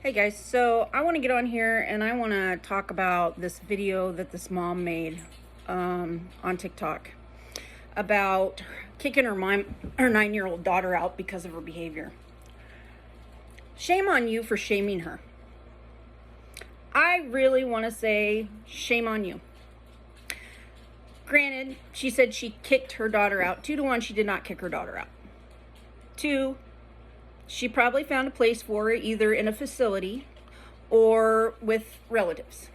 Hey guys, so I want to get on here and I want to talk about this video that this mom made on TikTok about kicking her 9-year-old daughter out because of her behavior. Shame on you for shaming her. I really want to say shame on you. Granted, she said she kicked her daughter out. 2-1, she did not kick her daughter out. 2, she probably found a place for her either in a facility or with relatives.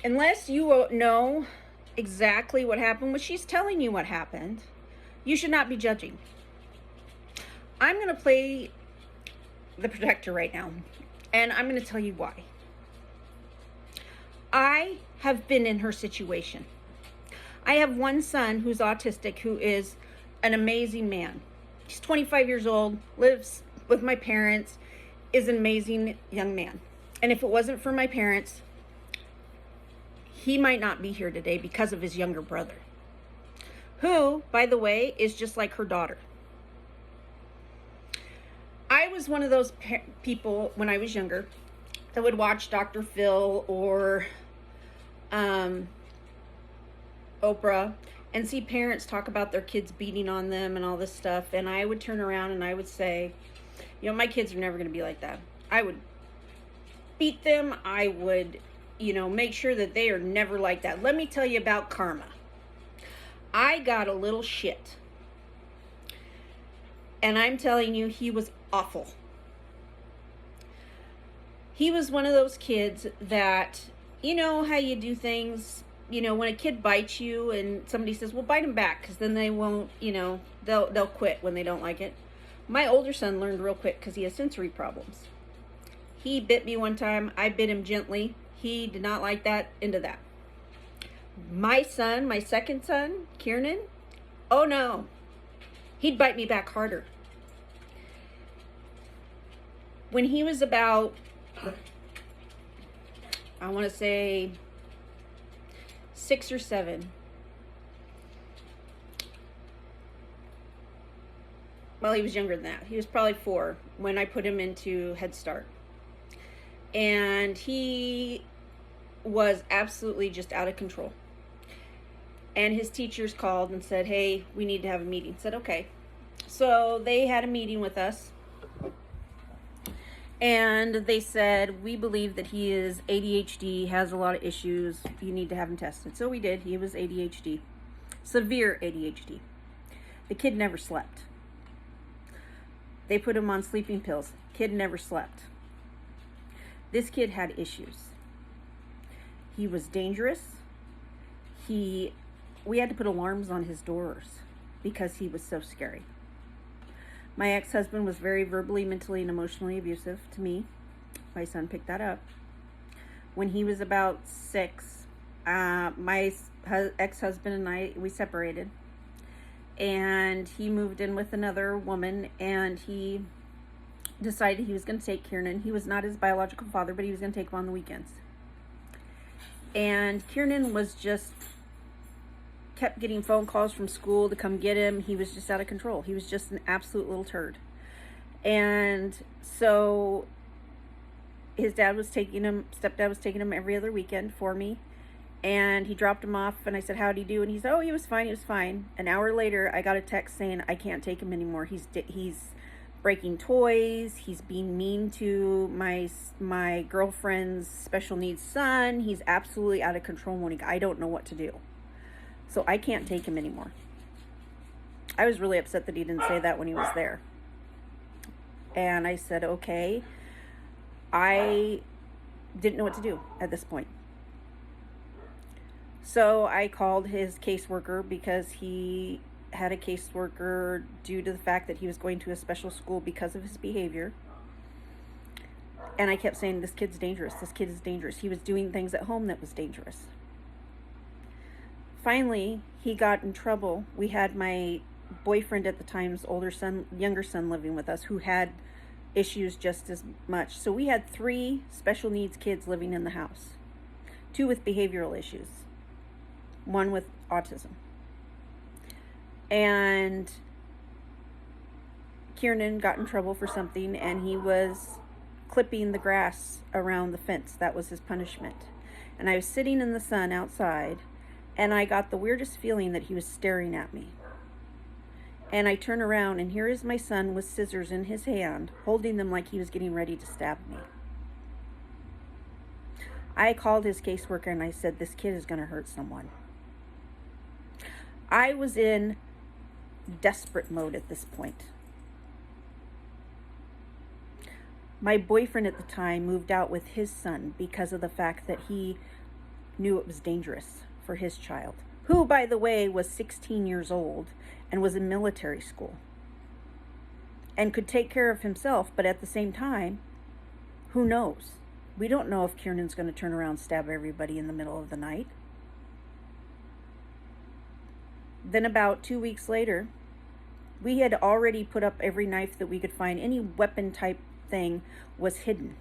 Unless you know exactly what happened, when she's telling you what happened, you should not be judging. I'm going to play the protector right now, and I'm going to tell you why. I have been in her situation. I have one son who's autistic, who is an amazing man. He's 25 years old, lives with my parents, is an amazing young man. And if it wasn't for my parents, he might not be here today because of his younger brother, who, by the way, is just like her daughter. I was one of those people when I was younger that would watch Dr. Phil or Oprah and see parents talk about their kids beating on them and all this stuff. And I would turn around and I would say, my kids are never going to be like that. I would beat them. I would, make sure that they are never like that. Let me tell you about karma. I got a little shit. And I'm telling you, he was awful. He was one of those kids that, how you do things. When a kid bites you and somebody says, well, bite him back, because then they won't, they'll quit when they don't like it. My older son learned real quick because he has sensory problems. He bit me one time. I bit him gently. He did not like that, into that. My son, my second son, Kiernan, oh no, he'd bite me back harder. When he was about, I want to say 6 or 7. Well, he was younger than that. He was probably 4 when I put him into Head Start. And he was absolutely just out of control. And his teachers called and said, hey, we need to have a meeting. I said, okay. So they had a meeting with us. And they said, we believe that he is ADHD, has a lot of issues. You need to have him tested. So we did. He was ADHD. Severe ADHD. The kid never slept. They put him on sleeping pills. Kid never slept. This kid had issues. He was dangerous. We had to put alarms on his doors because he was so scary. My ex-husband was very verbally, mentally, and emotionally abusive to me. My son picked that up. When he was about 6, my ex-husband and I, we separated. And he moved in with another woman, and he decided he was going to take Kiernan. He was not his biological father, but he was going to take him on the weekends. And Kiernan was kept getting phone calls from school to come get him. He was just out of control. He was just an absolute little turd. And so his stepdad was taking him every other weekend for me. And he dropped him off, and I said, how'd he do? And he said, oh, he was fine. An hour later, I got a text saying, I can't take him anymore. He's breaking toys. He's being mean to my girlfriend's special needs son. He's absolutely out of control, Monique. I don't know what to do. So I can't take him anymore. I was really upset that he didn't say that when he was there. And I said, okay. I didn't know what to do at this point. So I called his caseworker because he had a caseworker due to the fact that he was going to a special school because of his behavior. And I kept saying, this kid's dangerous. This kid is dangerous. He was doing things at home that was dangerous. Finally, he got in trouble. We had my boyfriend at the time's younger son living with us, who had issues just as much. So we had 3 special needs kids living in the house. 2 with behavioral issues. 1 with autism. And Kiernan got in trouble for something, and he was clipping the grass around the fence. That was his punishment. And I was sitting in the sun outside, and I got the weirdest feeling that he was staring at me. And I turn around, and here is my son with scissors in his hand, holding them like he was getting ready to stab me. I called his caseworker, and I said, this kid is going to hurt someone. I was in desperate mode at this point. My boyfriend at the time moved out with his son because of the fact that he knew it was dangerous for his child, who, by the way, was 16 years old and was in military school and could take care of himself. But at the same time, who knows? We don't know if Kiernan's going to turn around and stab everybody in the middle of the night. Then about 2 weeks later, we had already put up every knife that we could find. Any weapon type thing was hidden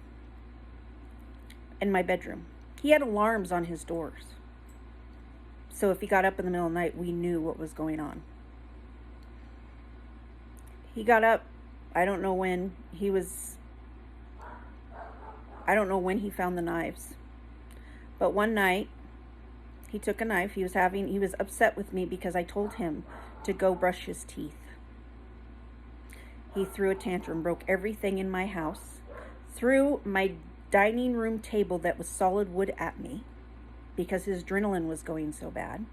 in my bedroom. He had alarms on his doors. So if he got up in the middle of the night, we knew what was going on. He got up, I don't know when he found the knives. But one night, he took a knife. He was upset with me because I told him to go brush his teeth. He threw a tantrum, broke everything in my house, threw my dining room table that was solid wood at me because his adrenaline was going so bad.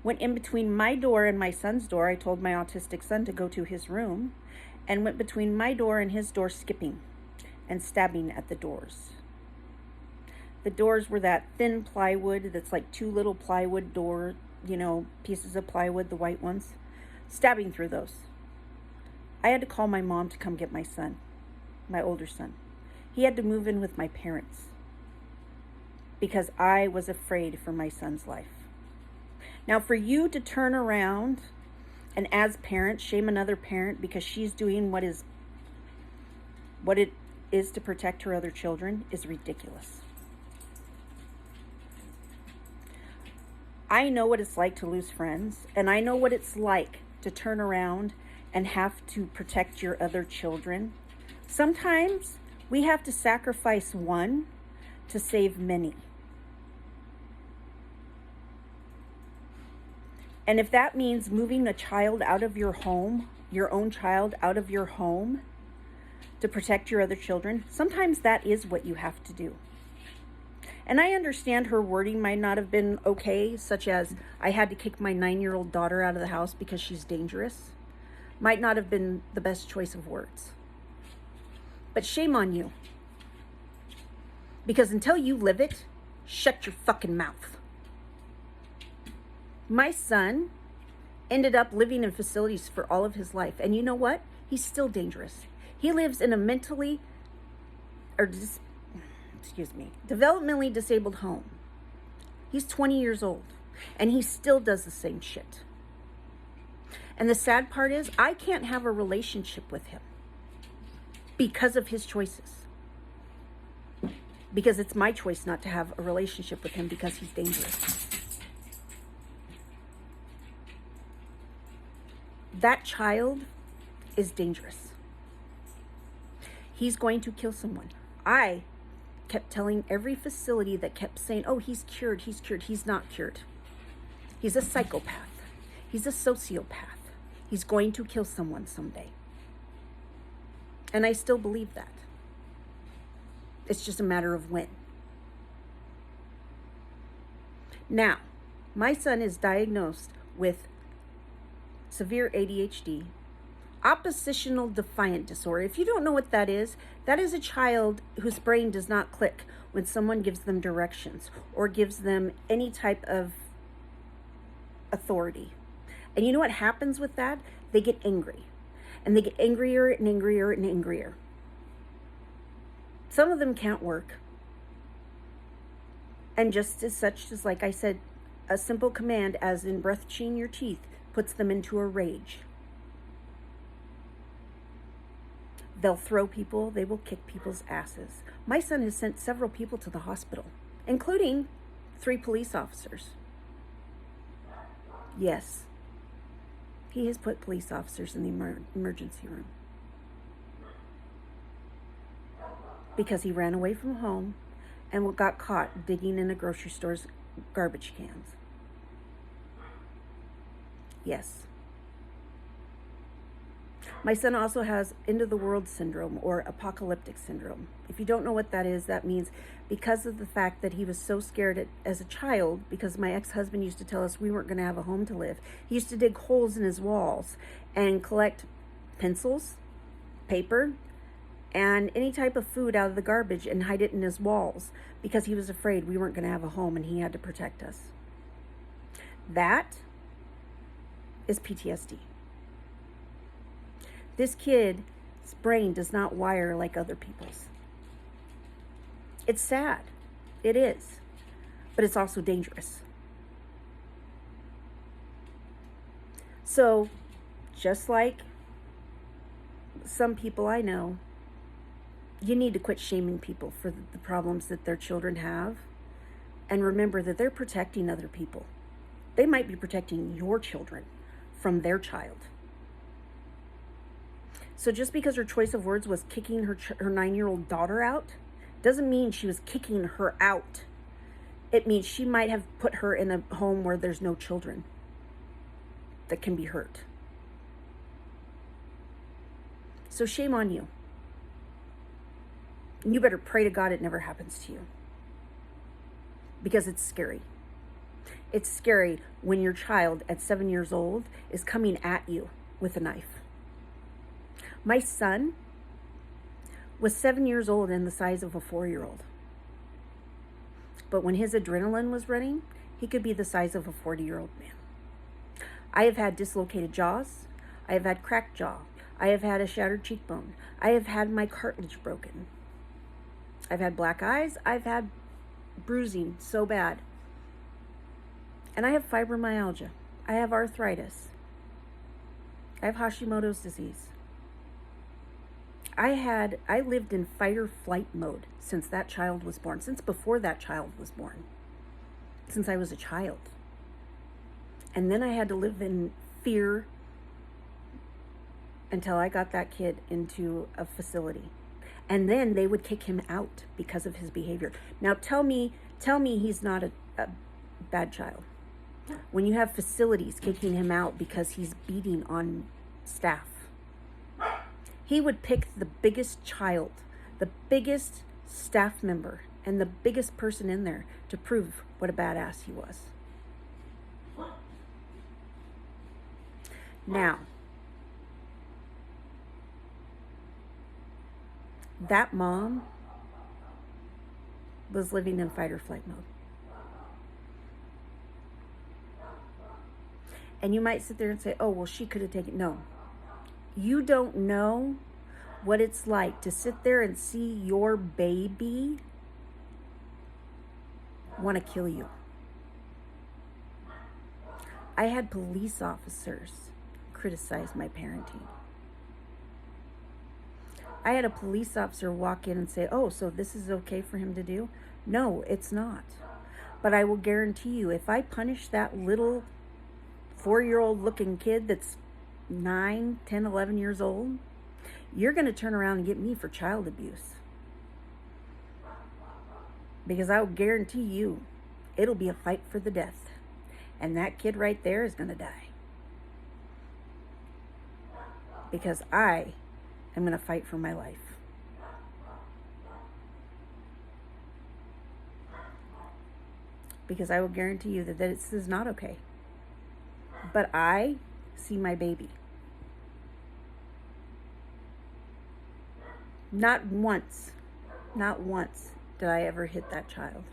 Went in between my door and my son's door. I told my autistic son to go to his room, and went between my door and his door, skipping and stabbing at the doors. The doors were that thin plywood that's like two little plywood door, pieces of plywood, the white ones. Stabbing through those. I had to call my mom to come get my son, my older son. He had to move in with my parents because I was afraid for my son's life. Now, for you to turn around and as parents shame another parent because she's doing what it is to protect her other children is ridiculous. I know what it's like to lose friends, and I know what it's like to turn around and have to protect your other children. Sometimes we have to sacrifice one to save many. And if that means moving a child out of your home, your own child out of your home to protect your other children, sometimes that is what you have to do. And I understand her wording might not have been okay, such as I had to kick my 9-year-old daughter out of the house because she's dangerous. Might not have been the best choice of words. But shame on you. Because until you live it, shut your fucking mouth. My son ended up living in facilities for all of his life. And you know what? He's still dangerous. He lives in a developmentally disabled home. He's 20 years old. And he still does the same shit. And the sad part is, I can't have a relationship with him because of his choices. Because it's my choice not to have a relationship with him because he's dangerous. That child is dangerous. He's going to kill someone. I kept telling every facility that kept saying, oh, he's cured. He's not cured. He's a psychopath. He's a sociopath. He's going to kill someone someday. And I still believe that. It's just a matter of when. Now, my son is diagnosed with severe ADHD, oppositional defiant disorder. If you don't know what that is a child whose brain does not click when someone gives them directions or gives them any type of authority. And you know what happens with that? They get angry. And they get angrier and angrier and angrier. Some of them can't work. And just as such, as like I said, a simple command as in brushing your teeth puts them into a rage. They'll throw people. They will kick people's asses. My son has sent several people to the hospital, including 3 police officers. Yes. He has put police officers in the emergency room. because he ran away from home and got caught digging in a grocery store's garbage cans. Yes. My son also has end of the world syndrome or apocalyptic syndrome. If you don't know what that is, that means because of the fact that he was so scared as a child, because my ex-husband used to tell us we weren't going to have a home to live, he used to dig holes in his walls and collect pencils, paper, and any type of food out of the garbage and hide it in his walls because he was afraid we weren't going to have a home and he had to protect us. That is PTSD. This kid's brain does not wire like other people's. It's sad. It is. But it's also dangerous. So, just like some people I know, you need to quit shaming people for the problems that their children have. And remember that they're protecting other people. They might be protecting your children from their child. So just because her choice of words was kicking her 9-year-old daughter out, doesn't mean she was kicking her out. It means she might have put her in a home where there's no children that can be hurt. So shame on you. And you better pray to God it never happens to you. Because it's scary. It's scary when your child at 7 years old is coming at you with a knife. My son was 7 years old and the size of a 4-year-old. But when his adrenaline was running, he could be the size of a 40-year-old man. I have had dislocated jaws. I have had cracked jaw. I have had a shattered cheekbone. I have had my cartilage broken. I've had black eyes. I've had bruising so bad. And I have fibromyalgia. I have arthritis. I have Hashimoto's disease. I lived in fight or flight mode since that child was born, since before that child was born, since I was a child. And then I had to live in fear until I got that kid into a facility. And then they would kick him out because of his behavior. Now tell me he's not a bad child. When you have facilities kicking him out because he's beating on staff. He would pick the biggest child, the biggest staff member, and the biggest person in there to prove what a badass he was. Now, that mom was living in fight or flight mode. And you might sit there and say, oh, well, she could have taken... No. You don't know what it's like to sit there and see your baby want to kill you. I had police officers criticize my parenting. I had a police officer walk in and say, oh, so this is okay for him to do? No, it's not. But I will guarantee you, if I punish that little 4-year-old looking kid that's 9, 10, 11 years old, you're going to turn around and get me for child abuse. Because I will guarantee you, it'll be a fight for the death. And that kid right there is going to die. Because I am going to fight for my life. Because I will guarantee you that this is not okay. But I see my baby. Not once did I ever hit that child.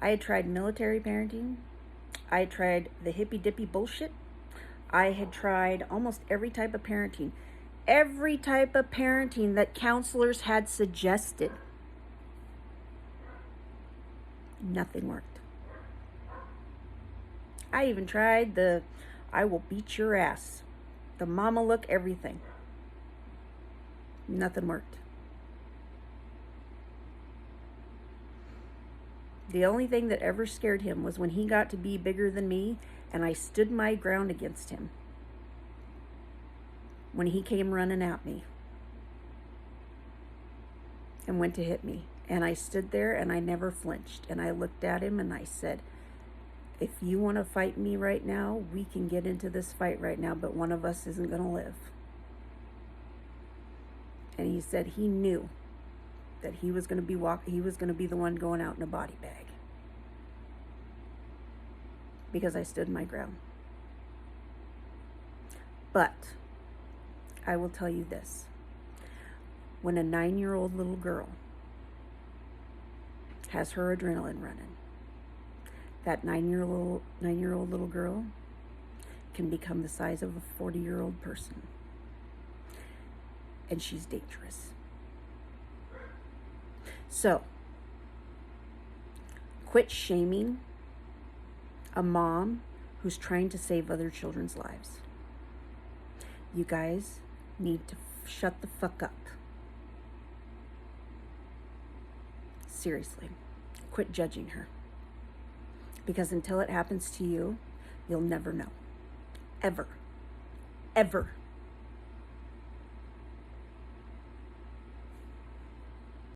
I had tried military parenting. I had tried the hippy-dippy bullshit. I had tried almost every type of parenting. Every type of parenting that counselors had suggested. Nothing worked. I even tried the I will beat your ass, the mama look, everything. Nothing worked. The only thing that ever scared him was when he got to be bigger than me and I stood my ground against him. When he came running at me. and went to hit me. And I stood there and I never flinched. And I looked at him and I said, if you want to fight me right now, we can get into this fight right now, but one of us isn't going to live. And he said he knew that he was going to be the one going out in a body bag. Because I stood my ground. But I will tell you this. When a 9-year-old little girl has her adrenaline running, that 9-year-old little girl can become the size of a 40-year-old person. And she's dangerous. So, quit shaming a mom who's trying to save other children's lives. You guys need to shut the fuck up. Seriously, quit judging her. Because until it happens to you, you'll never know. Ever. Ever.